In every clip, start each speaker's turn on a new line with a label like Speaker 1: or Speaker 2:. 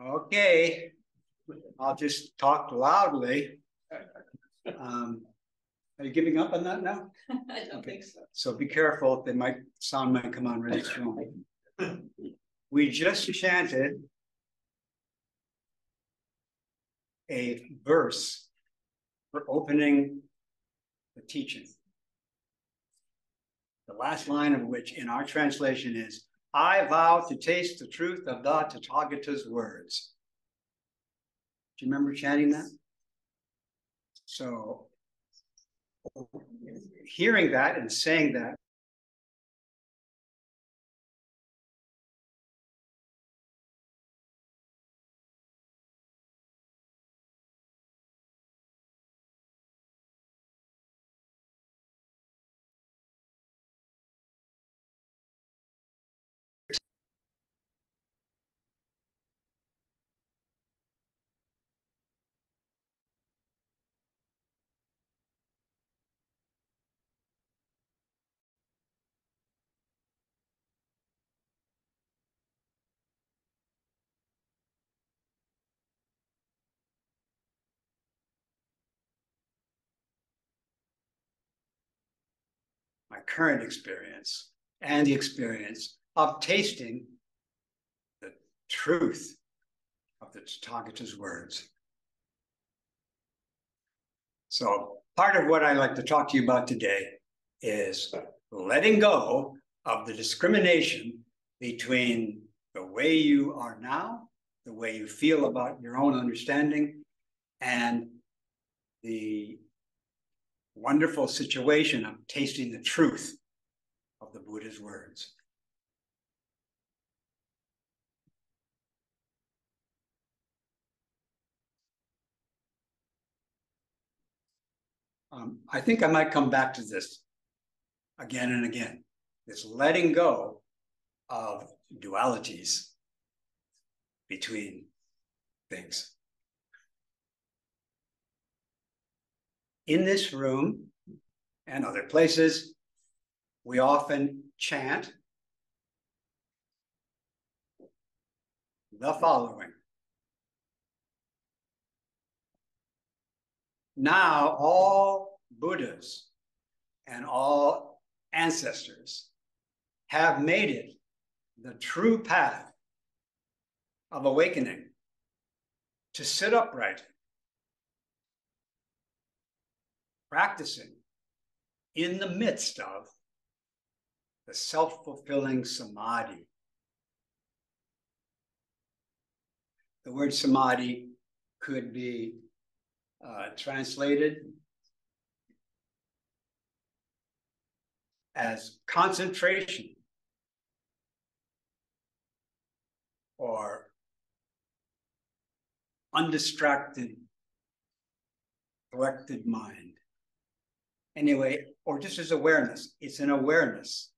Speaker 1: Okay, I'll just talk loudly. Are you giving up on that now?
Speaker 2: I don't think so.
Speaker 1: So be careful, sound might come on really strong. We just chanted a verse for opening the teaching. The last line of which in our translation is, I vow to taste the truth of the Tathagata's words. Do you remember chanting that? So, hearing that and saying that, my current experience and the experience of tasting the truth of the Tathagata's words. So part of what I'd like to talk to you about today is letting go of the discrimination between the way you are now, the way you feel about your own understanding, and the wonderful situation of tasting the truth of the Buddha's words. I think I might come back to this again and again, this letting go of dualities between things. In this room and other places, we often chant the following. Now all Buddhas and all ancestors have made it the true path of awakening to sit upright, practicing in the midst of the self-fulfilling samadhi. The word samadhi could be translated as concentration or undistracted, collected mind. Anyway, or just as awareness. It's an awareness,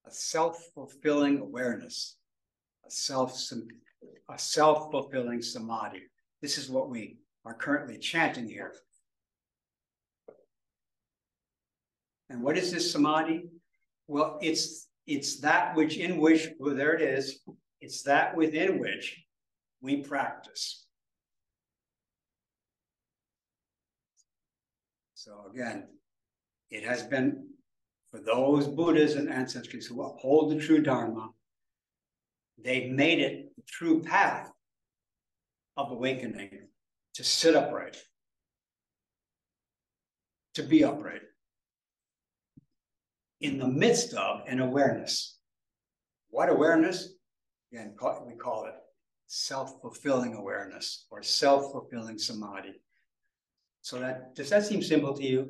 Speaker 1: a self-fulfilling awareness, a self-fulfilling samadhi. This is what we are currently chanting here. And what is this samadhi? Well, it's that which in which, well, there it is. It's that within which we practice. So again, it has been for those Buddhas and ancestors who uphold the true Dharma, they've made it the true path of awakening to sit upright, to be upright, in the midst of an awareness. What awareness? Again, we call it self-fulfilling awareness or self-fulfilling samadhi. So does that seem simple to you?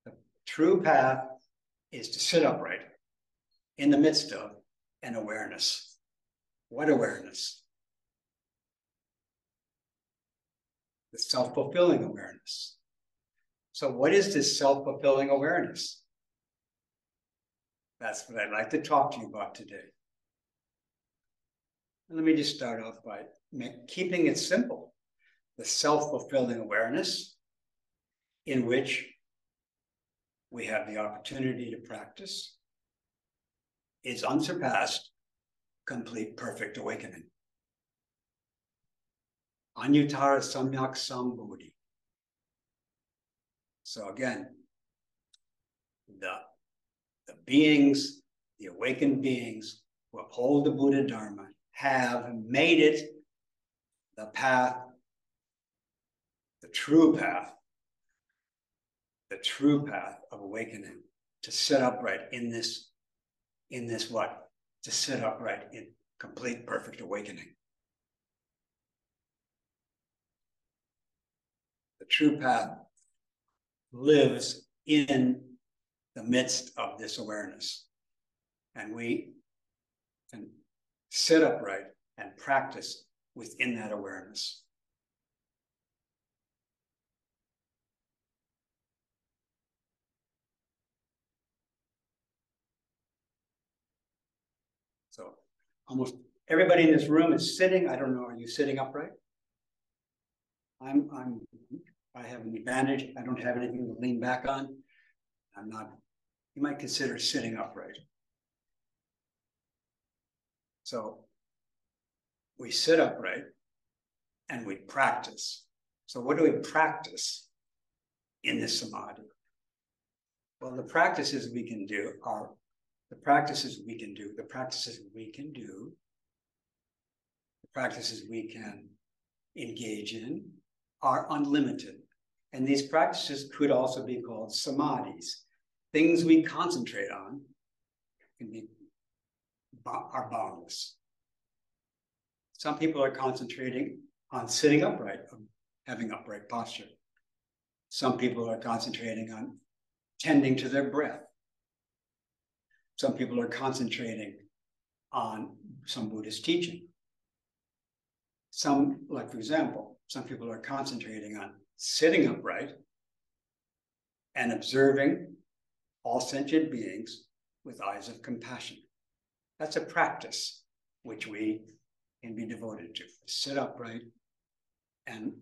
Speaker 1: The true path is to sit upright in the midst of an awareness. What awareness? The self-fulfilling awareness. So what is this self-fulfilling awareness? That's what I'd like to talk to you about today. And let me just start off by keeping it simple. The self-fulfilling awareness in which we have the opportunity to practice is unsurpassed, complete, perfect awakening. Anyuttara Samyak Sambodhi. So again, the beings, the awakened beings who uphold the Buddha Dharma have made it the path, the true path of awakening, to sit upright in this what? To sit upright in complete, perfect awakening. The true path lives in the midst of this awareness. And we can sit upright and practice within that awareness. So almost everybody in this room is sitting. I don't know, are you sitting upright? I have an advantage. I don't have anything to lean back on. I'm not, you might consider sitting upright. So we sit upright and we practice. So what do we practice in this samadhi? Well, the practices we can do, the practices we can engage in are unlimited. And these practices could also be called samadhis. Things we concentrate on are boundless. Some people are concentrating on sitting upright, having upright posture. Some people are concentrating on tending to their breath. Some people are concentrating on some Buddhist teaching. Some, like for example, some people are concentrating on sitting upright and observing all sentient beings with eyes of compassion. That's a practice which we can be devoted to. Sit upright and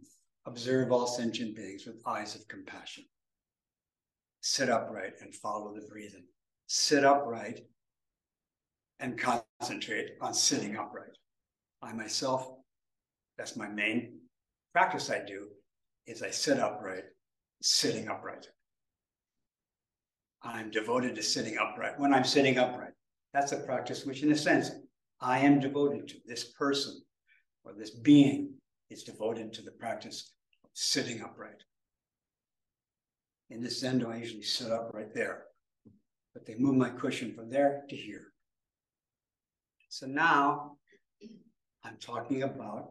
Speaker 1: observe all sentient beings with eyes of compassion. Sit upright and follow the breathing. Sit upright and concentrate on sitting upright. I myself, that's my main practice I do, is I sit upright, sitting upright. I'm devoted to sitting upright. When I'm sitting upright, that's a practice which, in a sense, I am devoted to. This person or this being is devoted to the practice of sitting upright. In this Zendo, I usually sit up right there, but they move my cushion from there to here. So now I'm talking about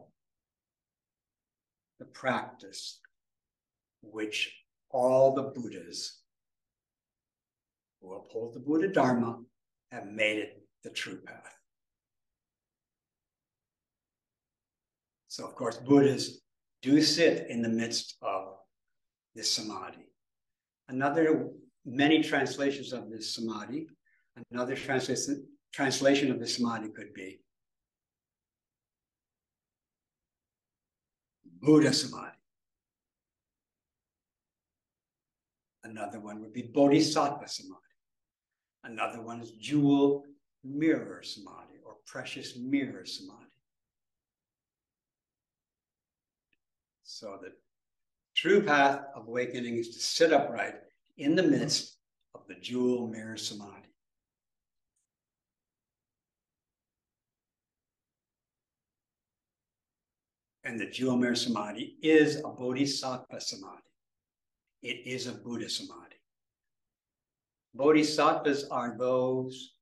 Speaker 1: the practice which all the Buddhas who uphold the Buddha Dharma have made it the true path. So, of course, Buddhas do sit in the midst of this samadhi. Many translations of this samadhi, another translation of this samadhi could be Buddha samadhi. Another one would be Bodhisattva samadhi. Another one is jewel mirror samadhi or precious mirror samadhi. So the true path of awakening is to sit upright in the midst of the jewel mirror samadhi. And the jewel mirror samadhi is a bodhisattva samadhi. It is a Buddha samadhi. Bodhisattvas are those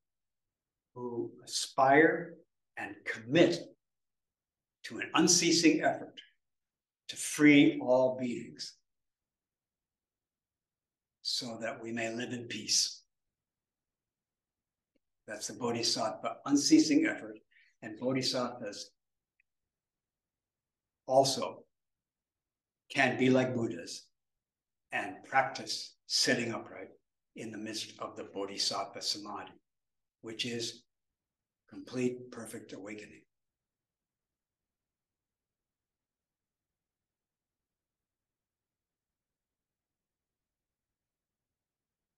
Speaker 1: who aspire and commit to an unceasing effort to free all beings so that we may live in peace. That's the bodhisattva, unceasing effort. And bodhisattvas also can be like Buddhas and practice sitting upright in the midst of the bodhisattva samadhi, which is complete, perfect awakening.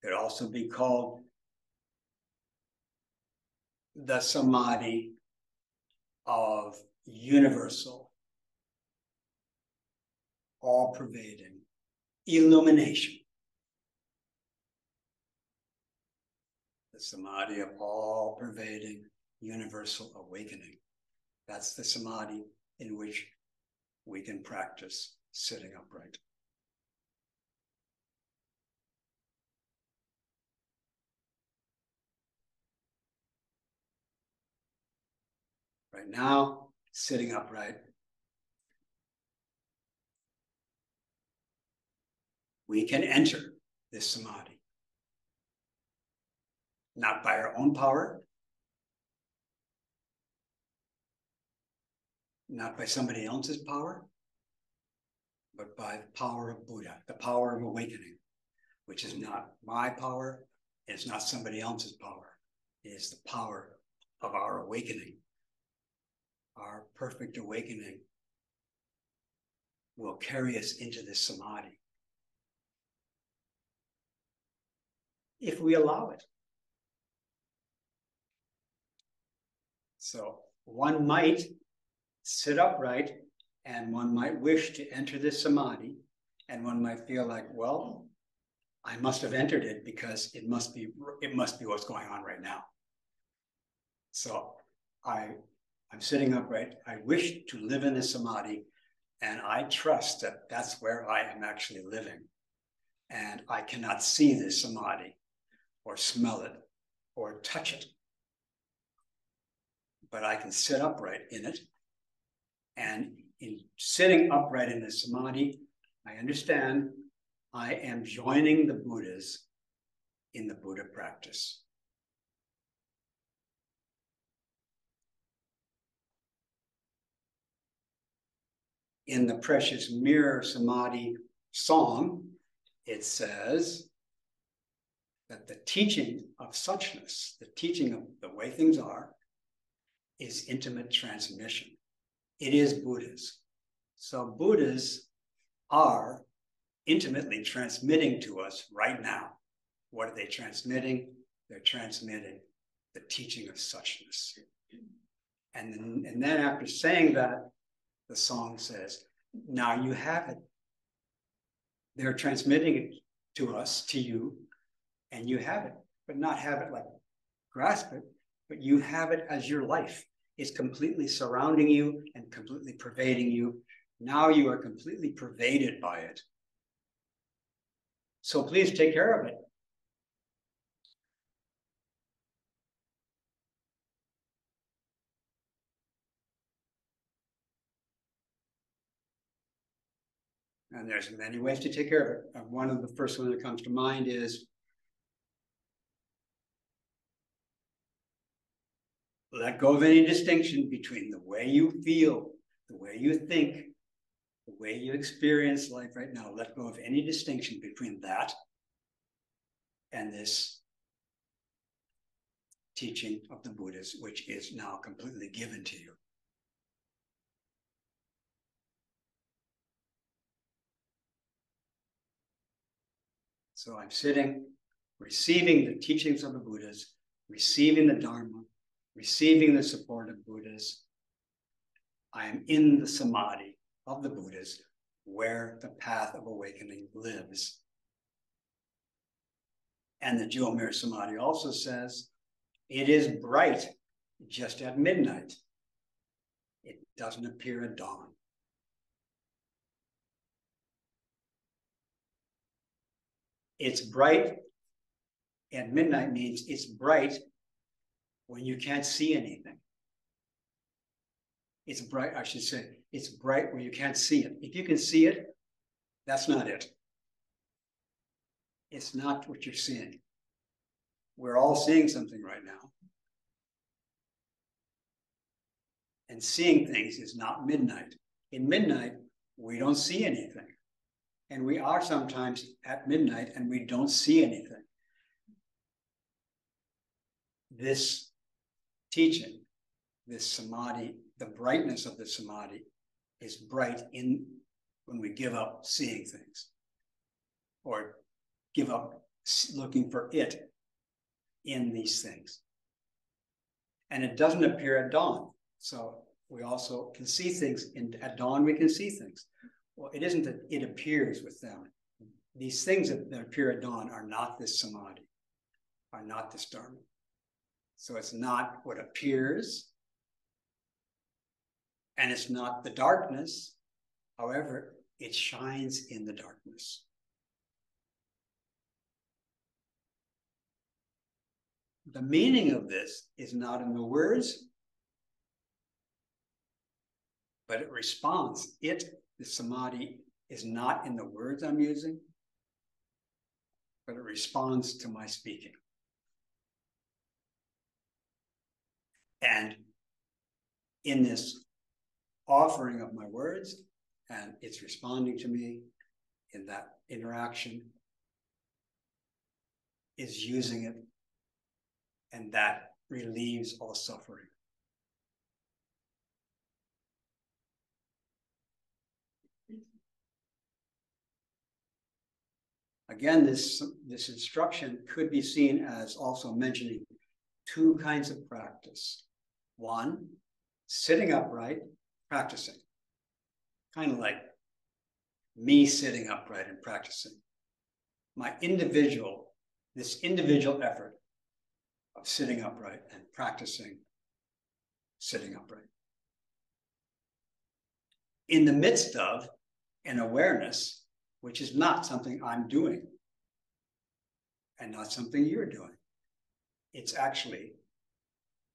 Speaker 1: It could also be called the samadhi of universal all-pervading illumination. The samadhi of all-pervading universal awakening. That's the samadhi in which we can practice sitting upright. Right now, sitting upright, we can enter this samadhi. Not by our own power, not by somebody else's power, but by the power of Buddha, the power of awakening, which is not my power, it's not somebody else's power. It is the power of our awakening. Our perfect awakening will carry us into this samadhi if we allow it. So one might sit upright and one might wish to enter this samadhi, and one might feel like, well, I must have entered it because it must be what's going on right now. So I'm sitting upright. I wish to live in this samadhi, and I trust that that's where I am actually living. And I cannot see this samadhi or smell it or touch it, but I can sit upright in it. And in sitting upright in the samadhi, I understand I am joining the Buddhas in the Buddha practice. In the Precious Mirror Samadhi song, it says that the teaching of suchness, the teaching of the way things are, is intimate transmission. It is Buddhas. So Buddhas are intimately transmitting to us right now. What are they transmitting? They're transmitting the teaching of suchness. And then after saying that, the song says, now you have it. They're transmitting it to us, to you, and you have it, but not have it like grasp it, but you have it as your life. It's completely surrounding you and completely pervading you. Now you are completely pervaded by it. So please take care of it. And there's many ways to take care of it. One of the first one that comes to mind is let go of any distinction between the way you feel, the way you think, the way you experience life right now. Let go of any distinction between that and this teaching of the Buddhas, which is now completely given to you. So I'm sitting, receiving the teachings of the Buddhas, receiving the Dharma, receiving the support of Buddhas. I am in the samadhi of the Buddhas, where the path of awakening lives. And the Jewel Mirror Samadhi also says, it is bright just at midnight. It doesn't appear at dawn. It's bright at midnight means it's bright when you can't see anything. It's bright, I should say, it's bright when you can't see it. If you can see it, that's not it. It's not what you're seeing. We're all seeing something right now. And seeing things is not midnight. In midnight, we don't see anything. And we are sometimes at midnight and we don't see anything. This teaching, this samadhi, the brightness of the samadhi is bright when we give up seeing things or give up looking for it in these things. And it doesn't appear at dawn. So we also can see things at dawn, we can see things. Well, it isn't that it appears with them. These things that appear at dawn are not this samadhi, are not this dharma. So it's not what appears, and it's not the darkness. However, it shines in the darkness. The meaning of this is not in the words, but it responds. The samadhi, is not in the words I'm using, but it responds to my speaking. And in this offering of my words, and it's responding to me in that interaction, is using it, and that relieves all suffering. Again, this instruction could be seen as also mentioning two kinds of practice. One, sitting upright, practicing. Kind of like me sitting upright and practicing. This individual effort of sitting upright and practicing sitting upright. In the midst of an awareness, which is not something I'm doing and not something you're doing. It's actually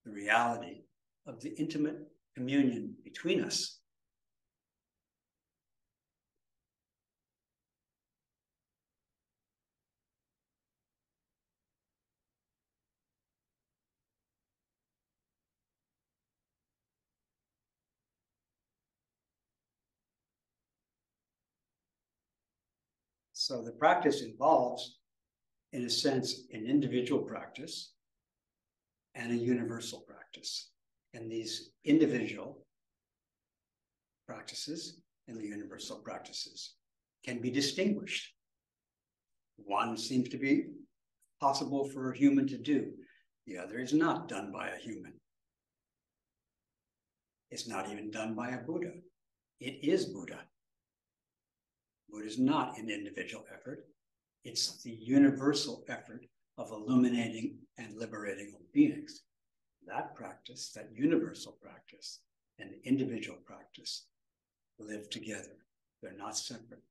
Speaker 1: the reality of the intimate communion between us. So the practice involves, in a sense, an individual practice and a universal practice. And these individual practices and the universal practices can be distinguished. One seems to be possible for a human to do. The other is not done by a human. It's not even done by a Buddha. It is Buddha. Buddha is not an individual effort. It's the universal effort of illuminating and liberating all beings. That practice, that universal practice, and the individual practice live together. They're not separate.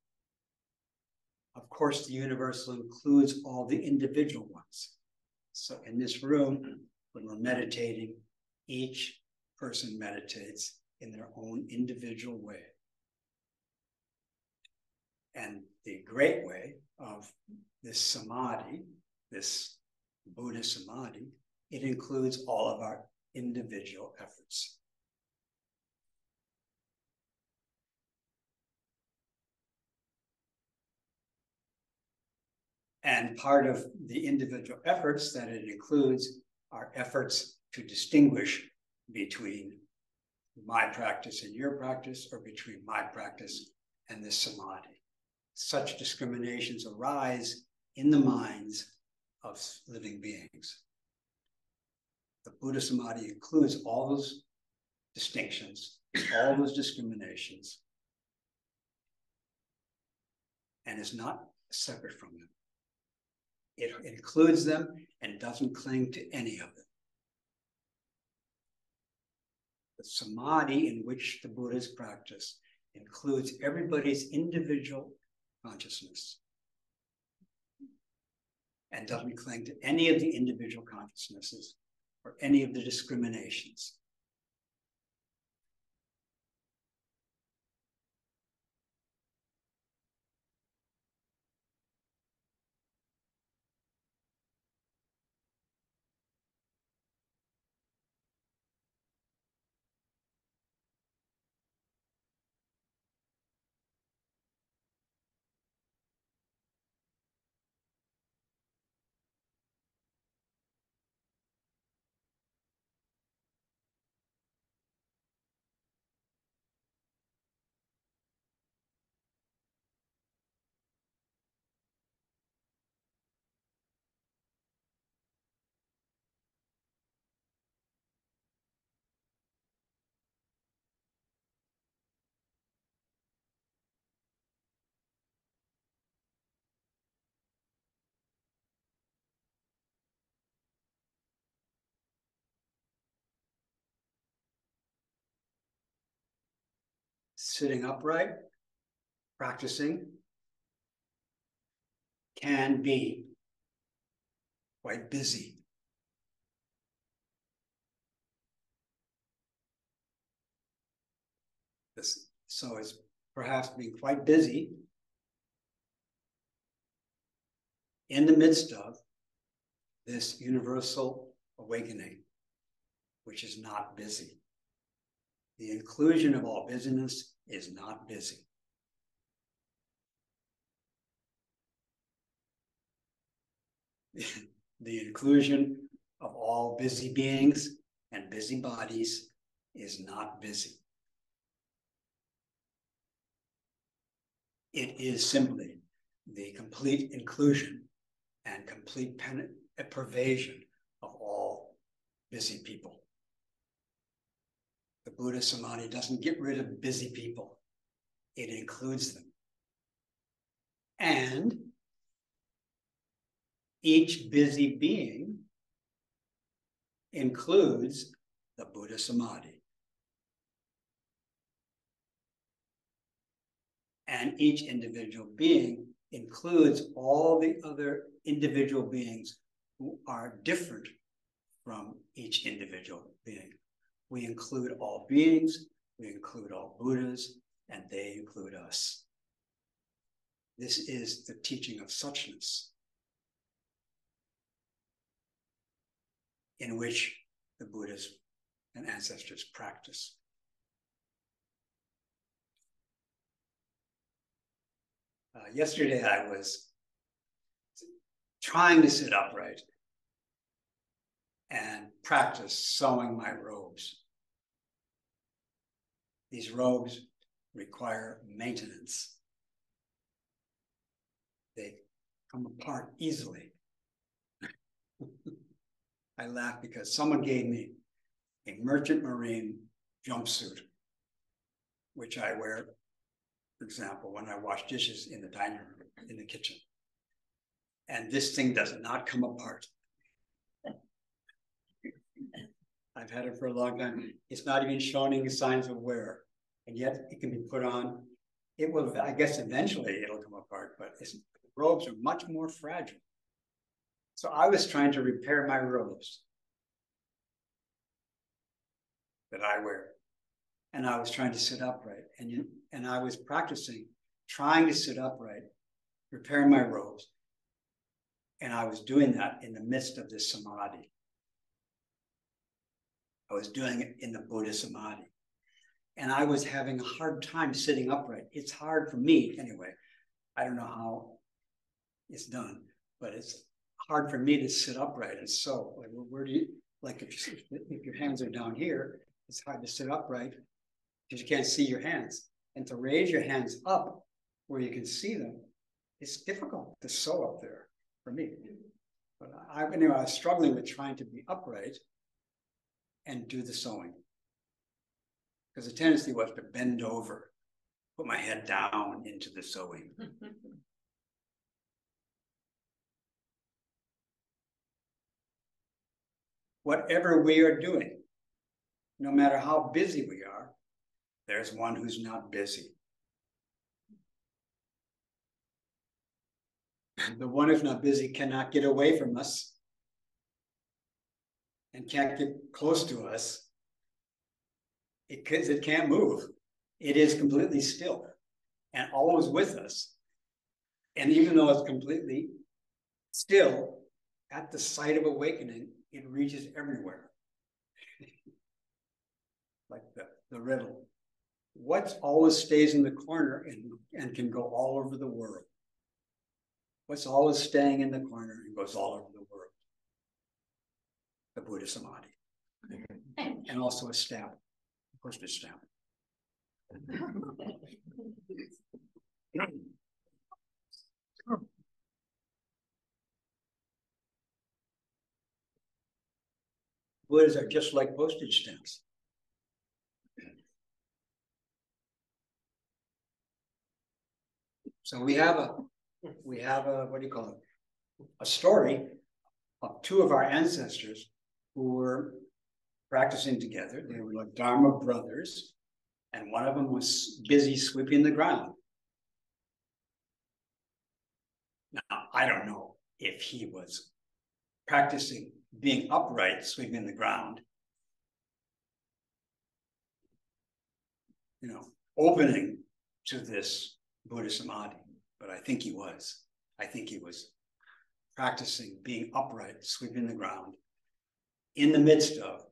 Speaker 1: Of course, the universal includes all the individual ones. So in this room, when we're meditating, each person meditates in their own individual way. And the great way of this samadhi, this Buddha samadhi, it includes all of our individual efforts. And part of the individual efforts that it includes are efforts to distinguish between my practice and your practice, or between my practice and this samadhi. Such discriminations arise in the minds of living beings. The Buddha samadhi includes all those distinctions, all those discriminations, and is not separate from them. It includes them and doesn't cling to any of them. The samadhi in which the Buddhas practice includes everybody's individual consciousness and doesn't cling to any of the individual consciousnesses or any of the discriminations. sitting upright, practicing, can be quite busy. So it's perhaps being quite busy in the midst of this universal awakening, which is not busy. The inclusion of all busyness is not busy. The inclusion of all busy beings and busy bodies is not busy. It is simply the complete inclusion and complete pervasion of all busy people. The Buddha Samadhi doesn't get rid of busy people. It includes them. And each busy being includes the Buddha Samadhi. And each individual being includes all the other individual beings who are different from each individual being. We include all beings, we include all Buddhas, and they include us. This is the teaching of suchness, in which the Buddhas and ancestors practice. Yesterday I was trying to sit upright and practice sewing my robes. These robes require maintenance. They come apart easily. I laugh because someone gave me a merchant marine jumpsuit, which I wear, for example, when I wash dishes in the dining room, in the kitchen. And this thing does not come apart. I've had it for a long time. It's not even showing any signs of wear. And yet it can be put on. It will, I guess eventually it'll come apart, but robes are much more fragile. So I was trying to repair my robes that I wear. And I was trying to sit upright. And I was practicing, trying to sit upright, repair my robes. And I was doing that in the midst of this samadhi. I was doing it in the Buddha Samadhi. And I was having a hard time sitting upright. It's hard for me anyway. I don't know how it's done, but it's hard for me to sit upright and sew. Like, where do you, like if your hands are down here, it's hard to sit upright because you can't see your hands. And to raise your hands up where you can see them, it's difficult to sew up there for me. But anyway, I was struggling with trying to be upright and do the sewing. Because the tendency was to bend over, put my head down into the sewing. Whatever we are doing, no matter how busy we are, there's one who's not busy. The one who's not busy cannot get away from us and can't get close to us. It can't move. It is completely still and always with us. And even though it's completely still, at the site of awakening, it reaches everywhere. Like the riddle. What always stays in the corner and can go all over the world? What's always staying in the corner and goes all over the world? The Buddha Samadhi. And also a stamp, a postage stamp. Buddhas are just like postage stamps. So we have a what do you call it? A story of two of our ancestors who were practicing together. They were like Dharma brothers, and one of them was busy sweeping the ground. Now, I don't know if he was practicing being upright, sweeping the ground, opening to this Buddha Samadhi, but I think he was. I think he was practicing being upright, sweeping the ground in the midst of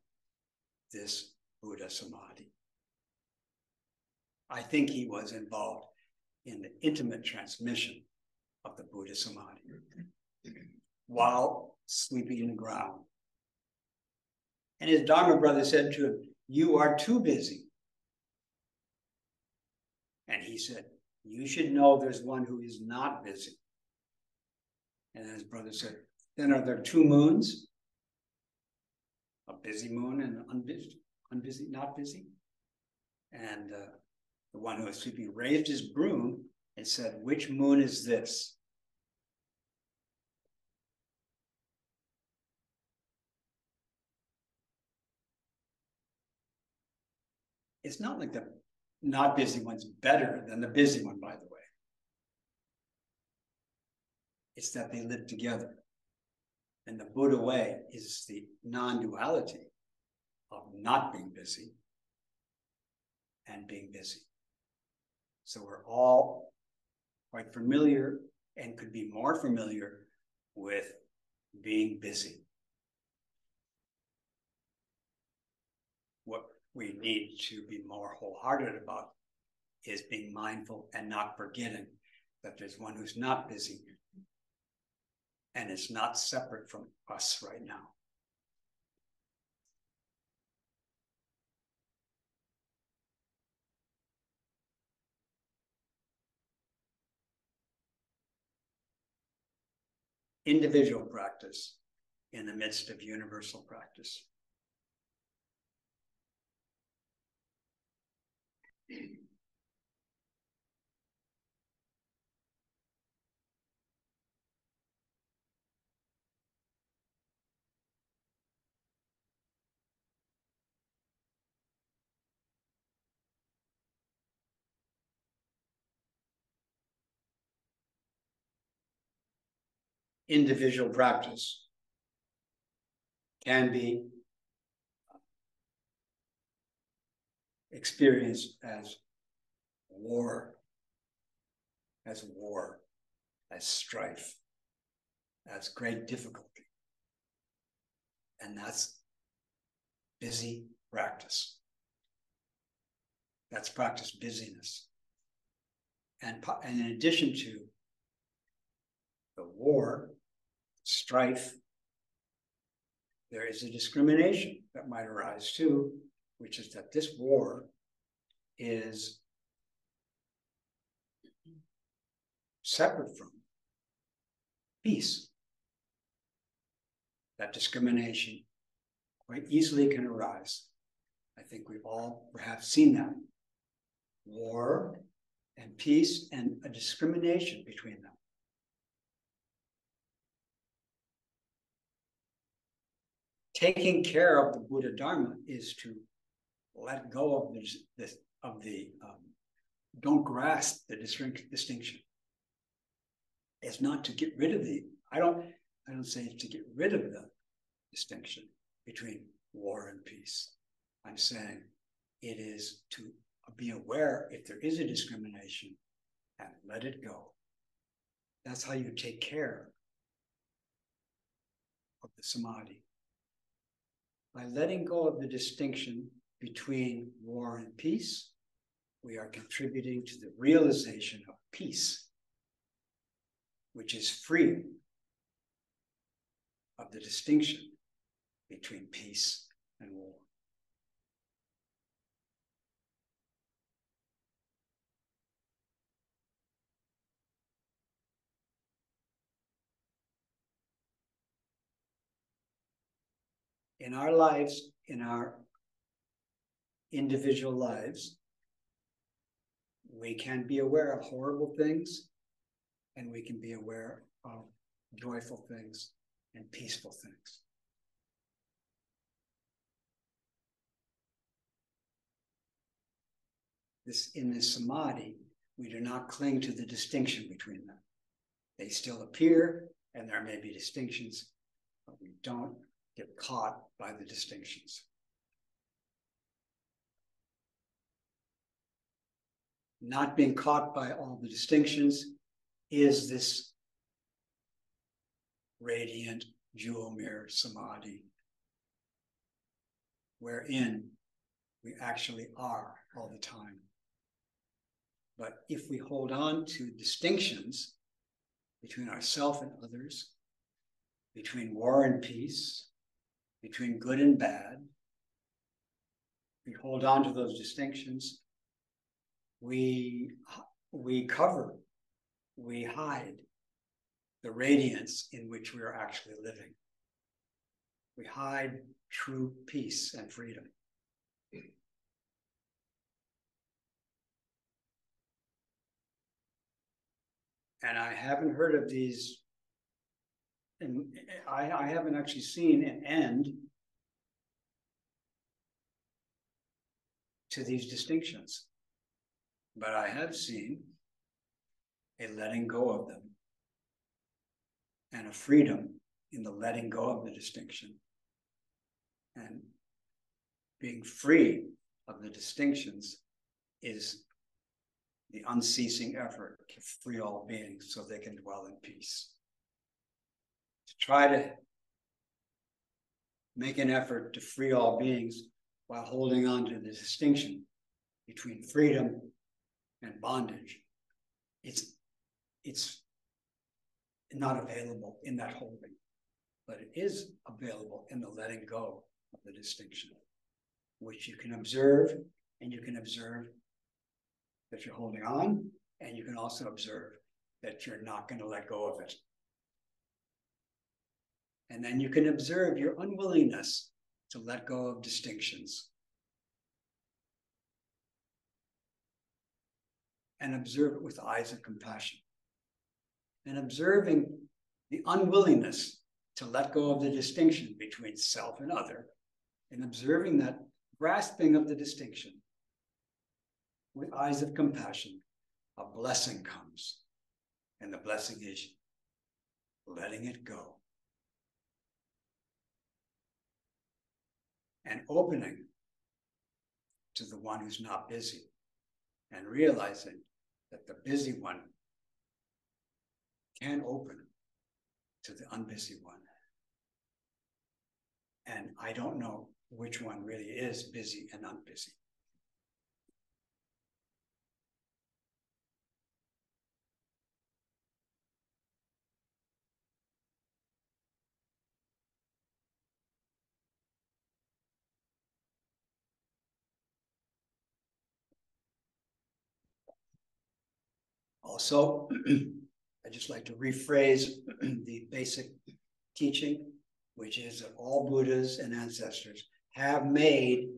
Speaker 1: this Buddha Samadhi. I think he was involved in the intimate transmission of the Buddha Samadhi while sweeping the ground. And his Dharma brother said to him, "You are too busy." And he said, "You should know there's one who is not busy." And his brother said, "Then are there two moons? A busy moon and unbusy, not busy?" And the one who was sweeping raised his broom and said, "Which moon is this?" It's not like the not busy one's better than the busy one, by the way. It's that they live together. And the Buddha way is the non-duality of not being busy and being busy. So we're all quite familiar and could be more familiar with being busy. What we need to be more wholehearted about is being mindful and not forgetting that there's one who's not busy, and it's not separate from us right now. Individual practice in the midst of universal practice. Individual practice can be experienced as war, as strife, as great difficulty. And that's busy practice. That's practice busyness. And in addition to the war, strife, there is a discrimination that might arise too, which is that this war is separate from peace. That discrimination quite easily can arise. I think we've all perhaps seen that. War and peace and a discrimination between them. Taking care of the Buddha Dharma is to let go of don't grasp the distinction. It's not to get rid of I don't say it's to get rid of the distinction between war and peace. I'm saying it is to be aware if there is a discrimination and let it go. That's how you take care of the samadhi. By letting go of the distinction between war and peace, we are contributing to the realization of peace, which is free of the distinction between peace and war. In our lives, in our individual lives, we can be aware of horrible things, and we can be aware of joyful things and peaceful things. in this samadhi, we do not cling to the distinction between them. They still appear, and there may be distinctions, but we don't get caught by the distinctions. Not being caught by all the distinctions is this radiant jewel mirror samadhi, wherein we actually are all the time. But if we hold on to distinctions between ourselves and others, between war and peace, between good and bad, we hold on to those distinctions, we cover, we hide the radiance in which we are actually living. We hide true peace and freedom. And I haven't heard of these, and I haven't actually seen an end to these distinctions, but I have seen a letting go of them and a freedom in the letting go of the distinction, and being free of the distinctions is the unceasing effort to free all beings so they can dwell in peace. To try to make an effort to free all beings while holding on to the distinction between freedom and bondage, it's not available in that holding, but it is available in the letting go of the distinction, which you can observe, and you can observe that you're holding on, and you can also observe that you're not going to let go of it. And then you can observe your unwillingness to let go of distinctions. And observe it with eyes of compassion. And observing the unwillingness to let go of the distinction between self and other, and observing that grasping of the distinction with eyes of compassion, a blessing comes. And the blessing is letting it go. And opening to the one who's not busy, and realizing that the busy one can open to the unbusy one. And I don't know which one really is busy and unbusy. Also, I just like to rephrase the basic teaching, which is that all Buddhas and ancestors have made,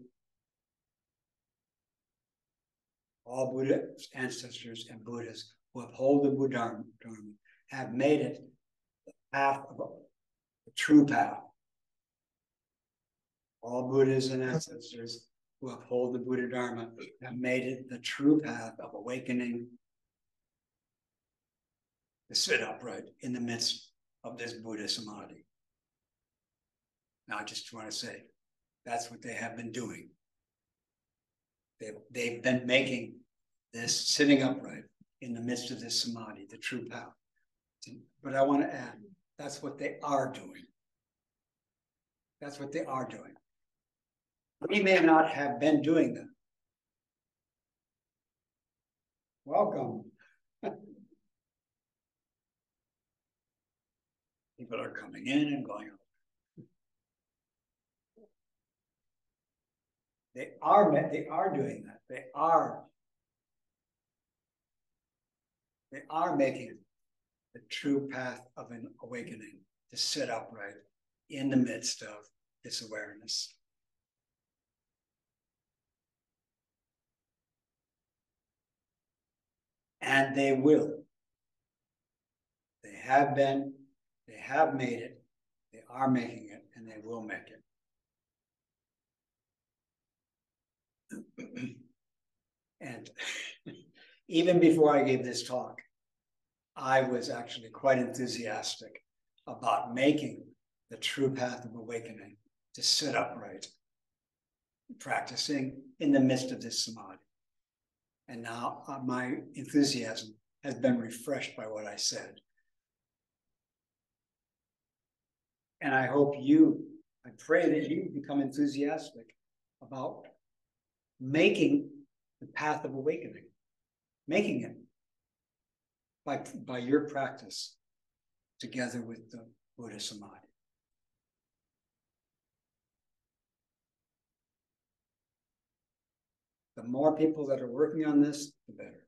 Speaker 1: all Buddhas, ancestors and Buddhas who uphold the Buddha Dharma have made it the path of the true path. All Buddhas and ancestors who uphold the Buddha Dharma have made it the true path of awakening, to sit upright in the midst of this Buddha Samadhi. Now, I just want to say, that's what they have been doing. They've been making this sitting upright in the midst of this Samadhi, the true path. But I want to add, that's what they are doing. That's what they are doing. We may not have been doing that. Welcome. People are coming in and going out. They are doing that. They are making the true path of an awakening to sit upright in the midst of this awareness. And they will. They have been, they have made it, they are making it, and they will make it. And even before I gave this talk, I was actually quite enthusiastic about making the true path of awakening to sit upright, practicing in the midst of this samadhi. And now my enthusiasm has been refreshed by what I said. And I pray that you become enthusiastic about making the path of awakening, making it by your practice together with the Buddha Samadhi. The more people that are working on this, the better.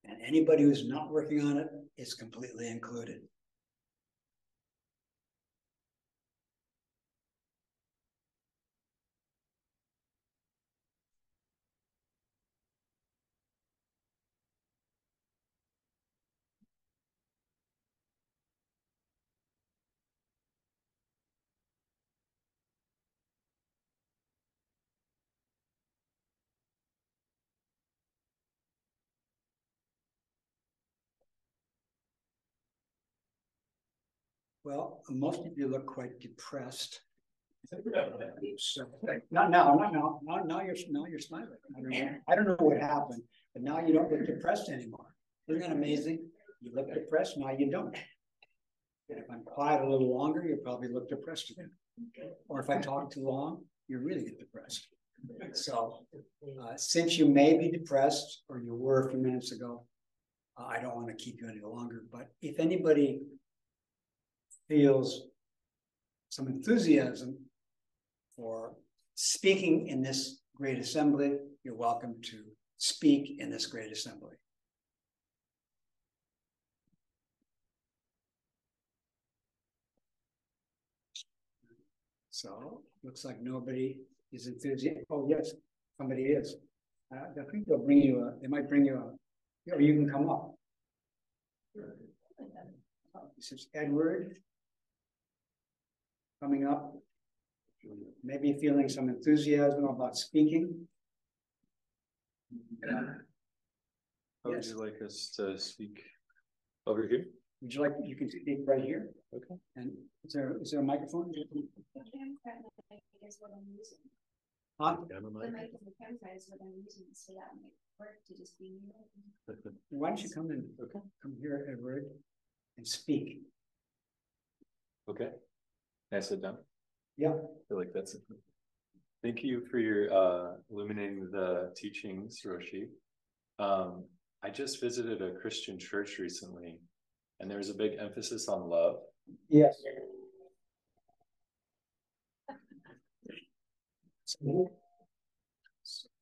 Speaker 1: And anybody who's not working on it is completely included. Well, most of you look quite depressed. So, not now. Now you're smiling. I don't know what happened, but now you don't look depressed anymore. Isn't that amazing? You look depressed, now you don't. And if I'm quiet a little longer, you'll probably look depressed again. Or if I talk too long, you really get depressed. So, since you may be depressed, or you were a few minutes ago, I don't want to keep you any longer. But if anybody feels some enthusiasm for speaking in this great assembly, you're welcome to speak in this great assembly. So, looks like nobody is enthusiastic. Oh, yes, somebody is. I think they'll bring you they might bring you or you can come up. This is Edward coming up. Maybe feeling some enthusiasm about speaking.
Speaker 2: How would you like us to speak over here?
Speaker 1: Would you like, you can speak right here.
Speaker 2: Okay.
Speaker 1: And is there a microphone?
Speaker 3: The camera is what I'm using.
Speaker 1: Huh?
Speaker 3: The camera is what I'm using, so that might work to just be me.
Speaker 1: Why don't you come in?
Speaker 2: Okay.
Speaker 1: Come here, Edward, and speak.
Speaker 2: Okay. Can I sit down?
Speaker 1: Yeah.
Speaker 2: I feel like that's it. Thank you for your illuminating the teachings, Roshi. I just visited a Christian church recently, and there was a big emphasis on love.
Speaker 1: Yes.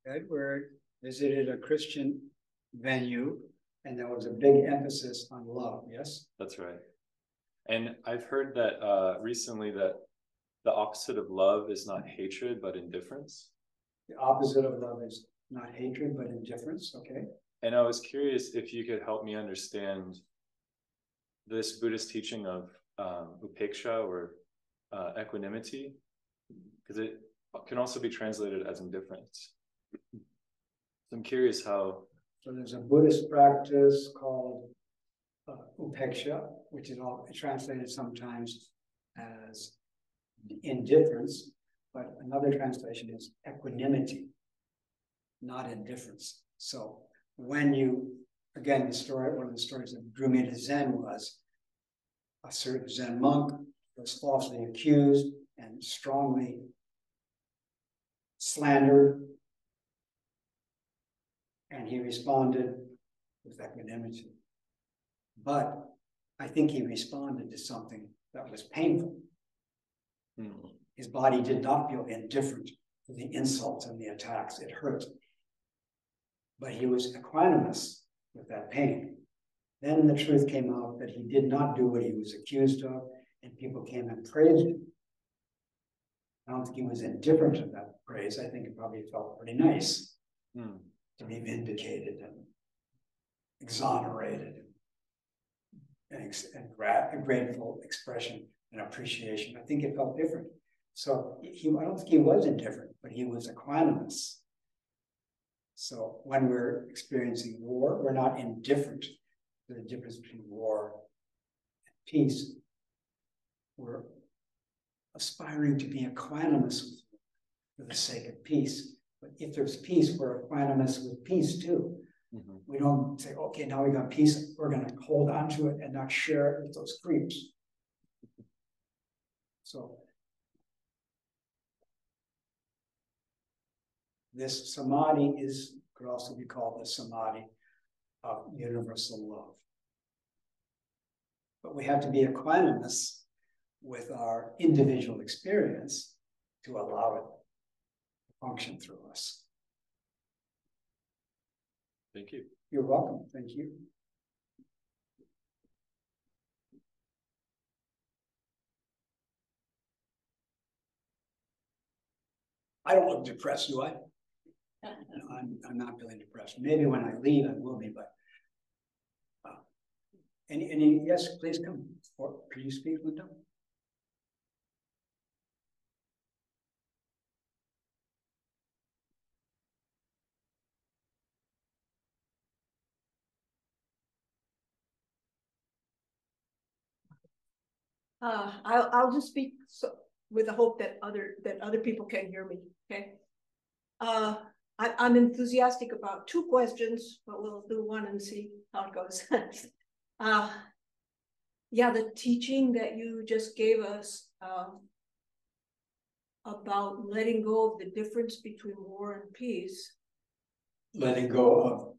Speaker 1: Edward visited a Christian venue, and there was a big emphasis on love. Yes.
Speaker 2: That's right. And I've heard that recently that the opposite of love is not hatred, but indifference.
Speaker 1: The opposite of love is not hatred, but indifference. Okay.
Speaker 2: And I was curious if you could help me understand this Buddhist teaching of upeksha, or equanimity, because it can also be translated as indifference. So I'm curious how.
Speaker 1: So there's a Buddhist practice called upeksha, which is all translated sometimes as indifference, but another translation is equanimity, not indifference. So when you, again, one of the stories that drew me to Zen was a certain Zen monk was falsely accused and strongly slandered, and he responded with equanimity. But I think he responded to something that was painful. His body did not feel indifferent to the insults and the attacks. It hurt. But he was equanimous with that pain. Then the truth came out that he did not do what he was accused of, and people came and praised him. I don't think he was indifferent to that praise. I think it probably felt pretty nice to be vindicated and exonerated, and grateful expression and appreciation. I think it felt different. So I don't think he was indifferent, but he was equanimous. So when we're experiencing war, we're not indifferent to the difference between war and peace. We're aspiring to be equanimous for the sake of peace. But if there's peace, we're equanimous with peace too. Mm-hmm. We don't say, okay, now we got peace, we're going to hold on to it and not share it with those creeps. So this samadhi could also be called the samadhi of universal love. But we have to be equanimous with our individual experience to allow it to function through us.
Speaker 2: Thank you.
Speaker 1: You're welcome. Thank you. I don't look depressed, do I? No, I'm not feeling depressed. Maybe when I leave, I will be, but any yes, please come. Or can you speak, Linda?
Speaker 4: I'll just speak with the hope that other people can hear me. Okay. I'm enthusiastic about two questions, but we'll do one and see how it goes. Yeah, the teaching that you just gave us about letting go of the difference between war and peace.
Speaker 1: Letting go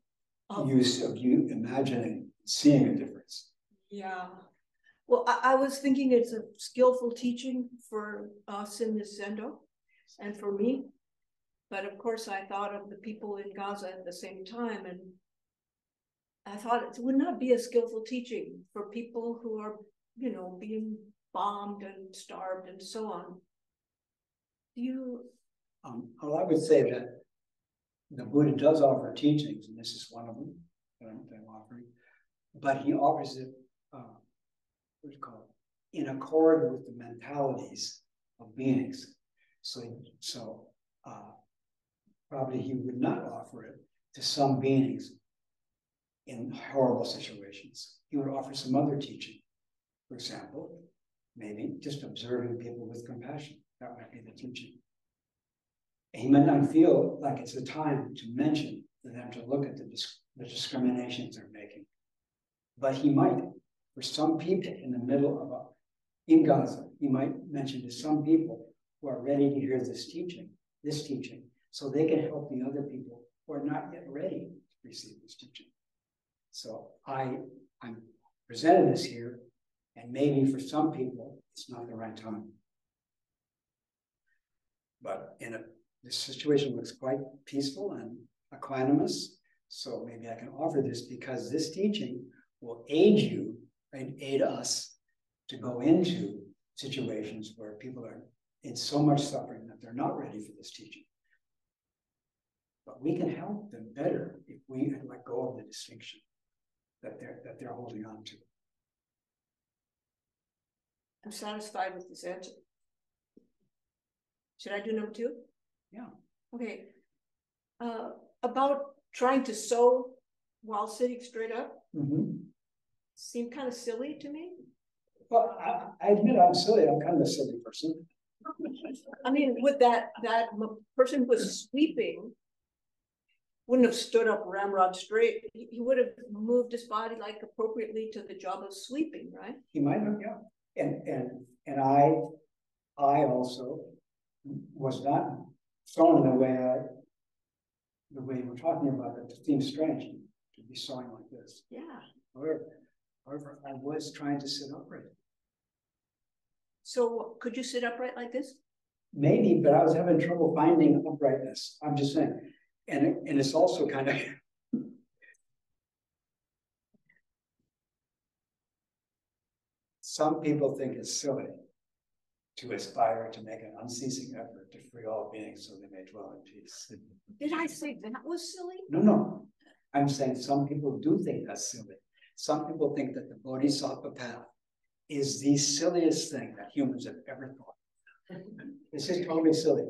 Speaker 1: of use of you imagining, seeing a difference.
Speaker 4: Yeah. Well, I was thinking it's a skillful teaching for us in this Zendo and for me. But of course, I thought of the people in Gaza at the same time. And I thought it would not be a skillful teaching for people who are, being bombed and starved and so on. Do you?
Speaker 1: Well, I would say that the Buddha does offer teachings, and this is one of them that I'm offering. But he offers it, what's it called, in accord with the mentalities of beings. So probably he would not offer it to some beings in horrible situations. He would offer some other teaching. For example, maybe just observing people with compassion. That might be the teaching. And he might not feel like it's the time to mention for them to look at the discriminations they're making. But he might, for some people in the middle of in Gaza, he might mention to some people who are ready to hear this teaching, so they can help the other people who are not yet ready to receive this teaching. So I'm presented this here, and maybe for some people, it's not the right time. But this situation looks quite peaceful and equanimous, so maybe I can offer this because this teaching will aid you and aid us to go into situations where people are in so much suffering that they're not ready for this teaching. But we can help them better if we let go of the distinction that they're holding on to.
Speaker 4: I'm satisfied with this answer. Should I do number two?
Speaker 1: Yeah.
Speaker 4: Okay. About trying to sew while sitting straight up. Mm-hmm. Seemed kind of silly to me.
Speaker 1: Well, I admit I'm silly. I'm kind of a silly person.
Speaker 4: I mean, with that person who was sweeping wouldn't have stood up ramrod straight. He would have moved his body like appropriately to the job of sweeping, right?
Speaker 1: He might have, yeah. And I also was not sewing the way we're talking about it. It seems strange to be sewing like this.
Speaker 4: Yeah.
Speaker 1: However, I was trying to sit upright.
Speaker 4: So could you sit upright like this?
Speaker 1: Maybe, but I was having trouble finding uprightness. I'm just saying. And it's also kind of some people think it's silly to aspire to make an unceasing effort to free all beings so they may dwell in peace.
Speaker 4: Did I say that was silly?
Speaker 1: No. I'm saying some people do think that's silly. Some people think that the Bodhisattva path is the silliest thing that humans have ever thought.
Speaker 5: This is totally silly.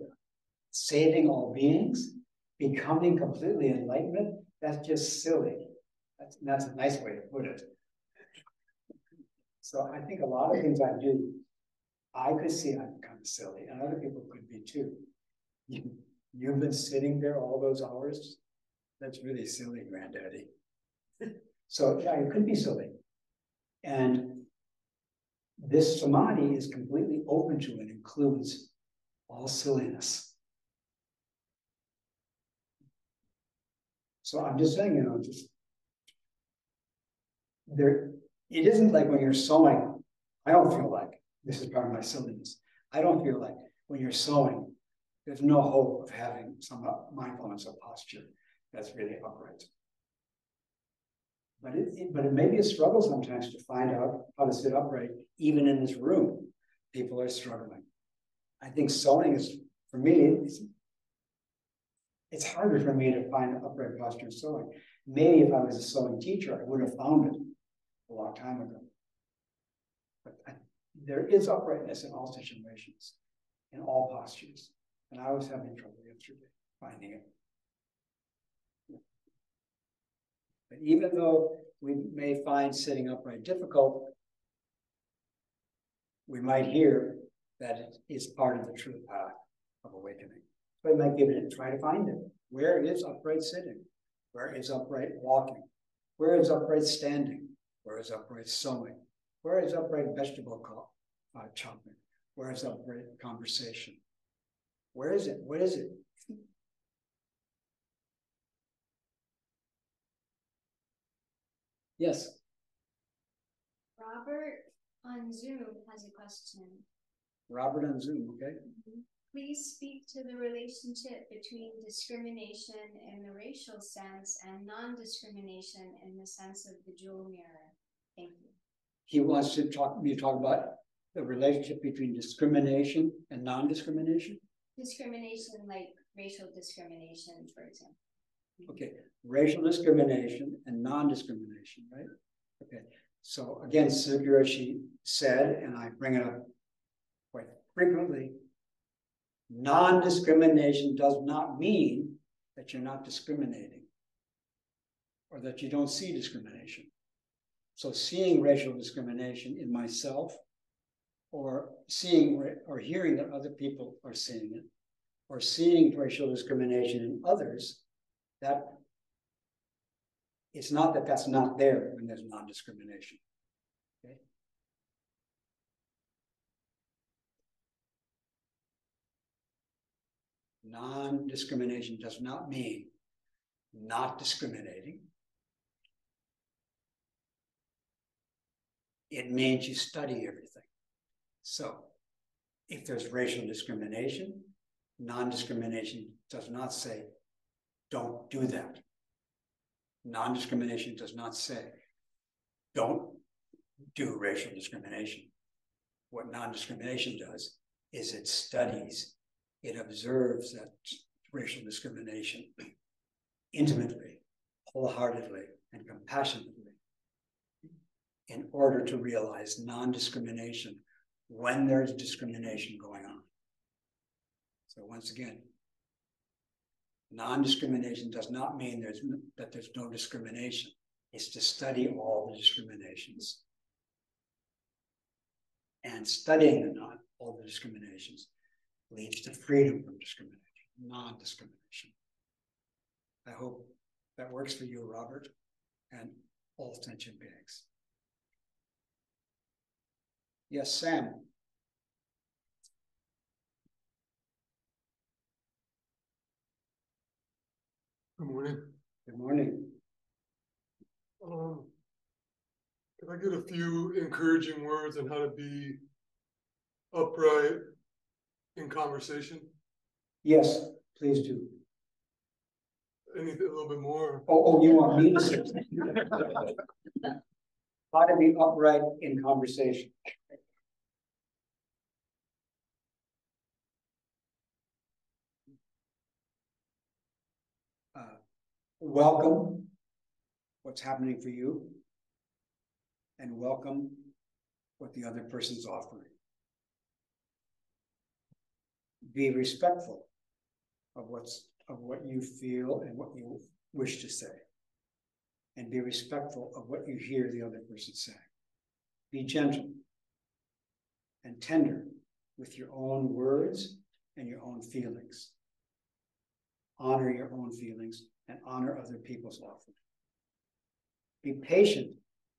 Speaker 5: Saving all beings, becoming completely enlightenment, that's just silly. That's a nice way to put it. So I think a lot of things I do, I could see I'm kind of silly, and other people could be too. You've been sitting there all those hours. That's really silly, Granddaddy. So yeah, it could be silly. And this samadhi is completely open to and includes all silliness. So I'm just saying, you know, just there, it isn't like when you're sewing, I don't feel like, this is part of my silliness, I don't feel like when you're sewing, there's no hope of having some mindfulness of posture that's really upright. But it may be a struggle sometimes to find out how to sit upright, even in this room. People are struggling. I think sewing is, for me, it's harder for me to find an upright posture in sewing. Maybe if I was a sewing teacher, I would have found it a long time ago. But there is uprightness in all situations, in all postures. And I was having trouble yesterday finding it. But even though we may find sitting upright difficult, we might hear that it is part of the true path of awakening. So we might give it a try to find it. Where is upright sitting? Where is upright walking? Where is upright standing? Where is upright sewing? Where is upright vegetable chopping? Where is upright conversation? Where is it? What is it? Yes.
Speaker 3: Robert on Zoom has a question.
Speaker 5: Robert on Zoom, okay.
Speaker 3: Please speak to the relationship between discrimination in the racial sense and non-discrimination in the sense of the jewel mirror. Thank you.
Speaker 5: He wants to talk about the relationship between discrimination and non-discrimination.
Speaker 3: Discrimination, like racial discrimination, for example.
Speaker 5: Okay, racial discrimination and non-discrimination, right? Okay, so again, Sugurashi said, and I bring it up quite frequently, non-discrimination does not mean that you're not discriminating or that you don't see discrimination. So seeing racial discrimination in myself, or seeing or hearing that other people are seeing it, or seeing racial discrimination in others, that it's not that that's not there when there's non-discrimination. Okay. Non-discrimination does not mean not discriminating. It means you study everything. So if there's racial discrimination, non-discrimination does not say, don't do that. Non-discrimination does not say, don't do racial discrimination. What non-discrimination does is it studies, it observes that racial discrimination intimately, wholeheartedly, and compassionately in order to realize non-discrimination when there's discrimination going on. So once again, non-discrimination does not mean that there's no discrimination. It's to study all the discriminations. And studying all the discriminations leads to freedom from discrimination, non-discrimination. I hope that works for you, Robert, and all sentient beings. Yes, Sam.
Speaker 6: Good morning.
Speaker 5: Good morning.
Speaker 6: Can I get a few encouraging words on how to be upright in conversation?
Speaker 5: Yes, please do.
Speaker 6: Anything a little bit more?
Speaker 5: Oh, you want me to say? How to be upright in conversation. Welcome what's happening for you, and welcome what the other person's offering.
Speaker 1: Be respectful of what you feel and what you wish to say. And be respectful of what you hear the other person say. Be gentle and tender with your own words and your own feelings. Honor your own feelings and honor other people's offering. Be patient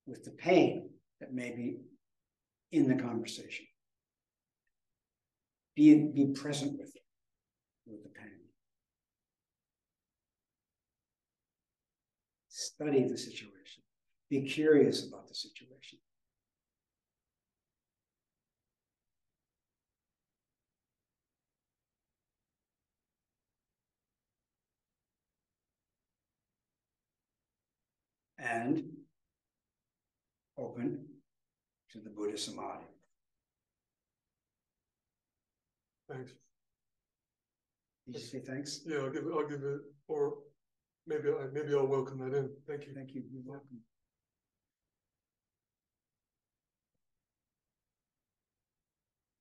Speaker 1: with the pain that may be in the conversation. Be present with it, with the pain. Study the situation. Be curious about the situation. And open to the Buddha Samadhi.
Speaker 6: Thanks.
Speaker 1: Did you say thanks?
Speaker 6: Yeah, I'll give it, or maybe I'll welcome that in. Thank you.
Speaker 1: Thank you. You're welcome.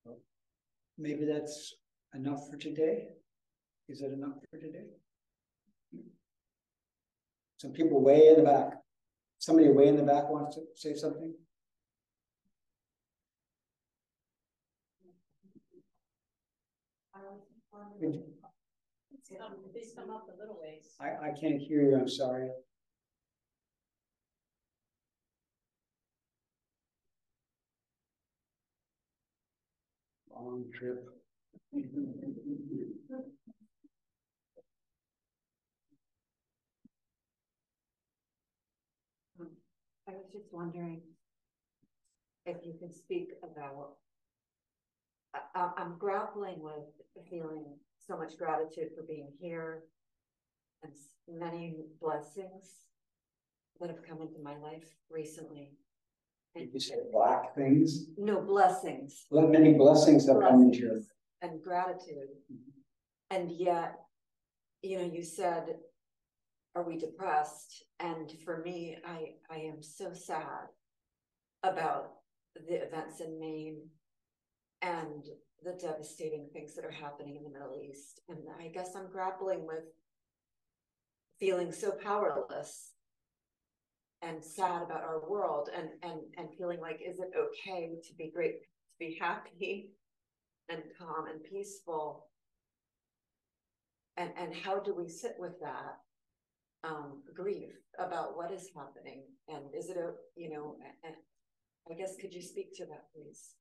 Speaker 1: Well, maybe that's enough for today. Is that enough for today? Some people way in the back. Somebody way in the back wants to say something?
Speaker 4: Please come up a little ways.
Speaker 1: I can't hear you, I'm sorry. Long trip.
Speaker 7: I was just wondering if you can speak about, I'm grappling with feeling so much gratitude for being here and many blessings that have come into my life recently.
Speaker 1: Did you say black things?
Speaker 7: No, blessings.
Speaker 1: Many blessings have come into your life.
Speaker 7: And gratitude. And yet, you said, are we depressed? And for me, I am so sad about the events in Maine and the devastating things that are happening in the Middle East. And I guess I'm grappling with feeling so powerless and sad about our world and feeling like, is it okay to be great, to be happy and calm and peaceful? And how do we sit with that grief about what is happening? And is it and I guess, could you speak to that, please?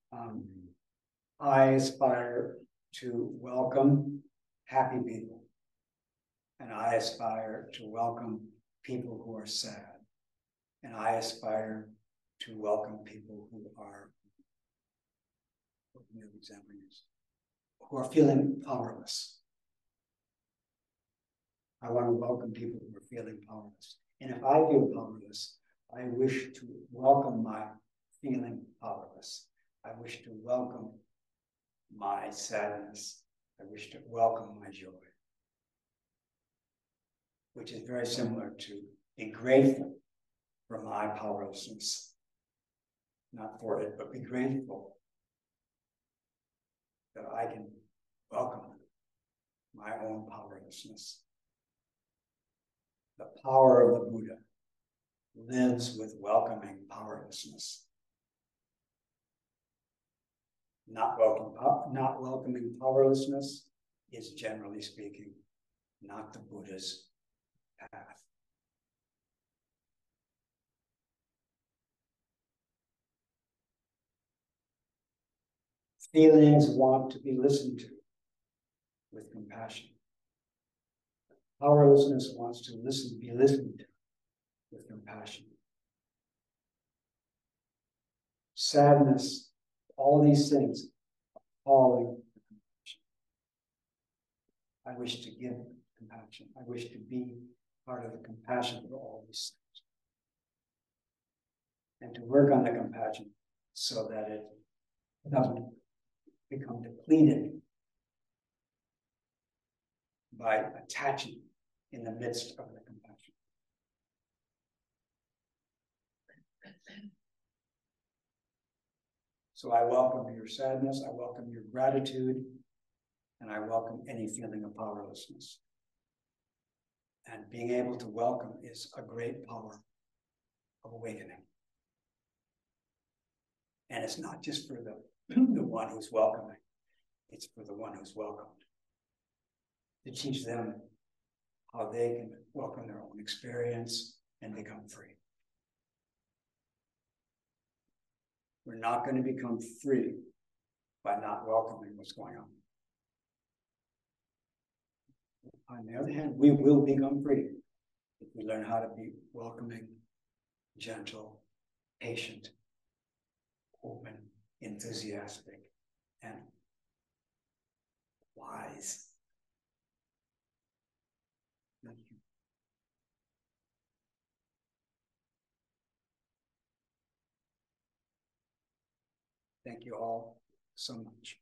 Speaker 1: I aspire to welcome happy people. And I aspire to welcome people who are sad. And I aspire to welcome people who are, what can the example use? Who are feeling powerless. I want to welcome people who are feeling powerless. And if I feel powerless, I wish to welcome my feeling powerless. I wish to welcome my sadness. I wish to welcome my joy. Which is very similar to being grateful for my powerlessness. Not for it, but be grateful that I can welcome my own powerlessness. The power of the Buddha lives with welcoming powerlessness. Not welcoming powerlessness is, generally speaking, not the Buddha's path. Feelings want to be listened to with compassion. Powerlessness wants to be listened to with compassion. Sadness, all these things are calling for compassion. I wish to give compassion. I wish to be part of the compassion for all these things. And to work on the compassion so that it doesn't become depleted by attaching in the midst of the compassion. So I welcome your sadness, I welcome your gratitude, and I welcome any feeling of powerlessness. And being able to welcome is a great power of awakening. And it's not just for the one who's welcoming, it's for the one who's welcomed. To teach them how they can welcome their own experience and become free. We're not going to become free by not welcoming what's going on. On the other hand, we will become free if we learn how to be welcoming, gentle, patient, open, enthusiastic, and wise. Thank you. Thank you all so much.